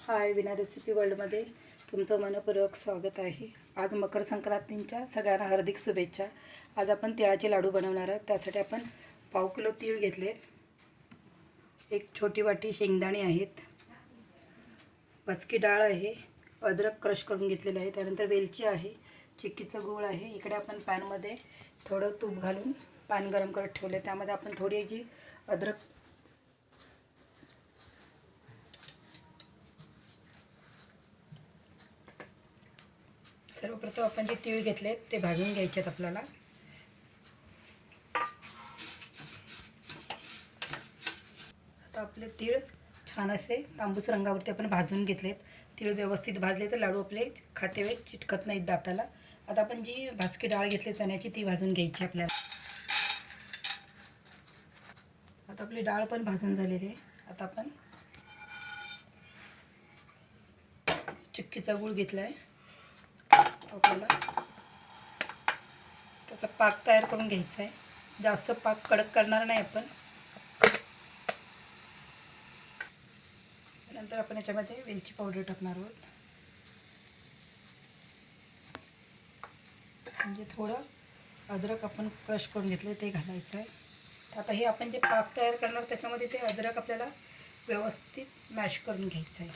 हाय, विना रेसिपी वर्ल्डमध्ये तुमचं मनपूर्वक स्वागत आहे। आज मकर संक्रांतीच्या सगळ्यांना हार्दिक शुभेच्छा। आज आपण तिळाचे लाडू बनवणार आहोत। त्यासाठी आपण पाव किलो तीळ घेतलेत, एक छोटी वाटी शेंगदाणे आहेत, बचकी डाळ आहे, अद्रक क्रश करून घेतलेलं आहे, त्यानंतर वेलची आहे, चिक्कीचा गूळ आहे। इकडे आपण पॅनमध्ये थोडं तूप घालून पॅन गरम करत ठेवले, त्यामध्ये आपण थोडी जी अद्रक सर्वप्रथम आपण जे तीळ घेतले ते भाजून घ्यायचे आहेत आपल्याला। आता आपले तीळ छान असे तांबूस रंगावरती आपण भाजून घेतलेत। तीळ व्यवस्थित भाजले तर लाडू आपले खाते वेळी चिटकत नाहीत दाताला। आता आपण जी भाजकी डाळ घेतली चण्याची ती भाजून घ्यायची आपल्याला। आता आपली डाळ पण भाजून झालेली आहे। आता आपण चिक्कीचा गूळ घेतला आहे, आपल्याला त्याचा पाक तयार करून घ्यायचा आहे। जास्त पाक कडक करणार नाही आपण। नंतर आपण याच्यामध्ये वेलची पावडर टाकणार आहोत, म्हणजे थोडं अद्रक आपण क्रश करून घेतले ते घालायचं आहे। आता हे आपण जे पाक तयार करणार त्याच्यामध्ये ते अद्रक आपल्याला व्यवस्थित मॅश करून घ्यायचं आहे।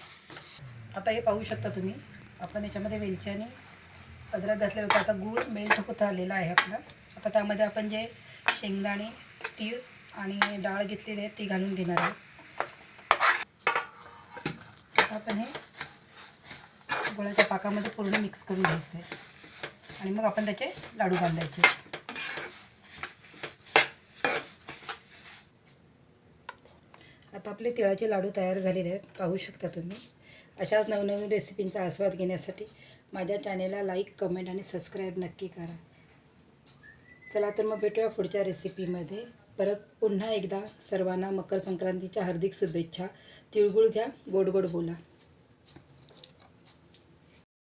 आता हे पाहू शकता तुम्ही, आपण याच्यामध्ये वेलची आणि अद्रक घातले होते। आता गूळ मेल्ट होत आलेला आहे आपला। आता त्यामध्ये आपण जे शेंगदाणे, तीळ आणि डाळ घेतलेली आहे ती घालून घेणार आहोत। आता आपण हे गुळाच्या पाकामध्ये पूर्ण मिक्स करून घ्यायचं आहे आणि मग आपण त्याचे लाडू बांधायचे। आता आपले तिळाचे लाडू तयार झालेले आहेत, पाहू शकता तुम्ही। अशाच नवनवीन रेसिपींचा आस्वाद घेण्यासाठी माझ्या चॅनेलला लाईक, कमेंट आणि सबस्क्राईब नक्की करा। चला तर मग भेटूया पुढच्या रेसिपीमध्ये। परत पुन्हा एकदा सर्वांना मकर संक्रांतीच्या हार्दिक शुभेच्छा। तिळगुळ घ्या, गोड गोड बोला।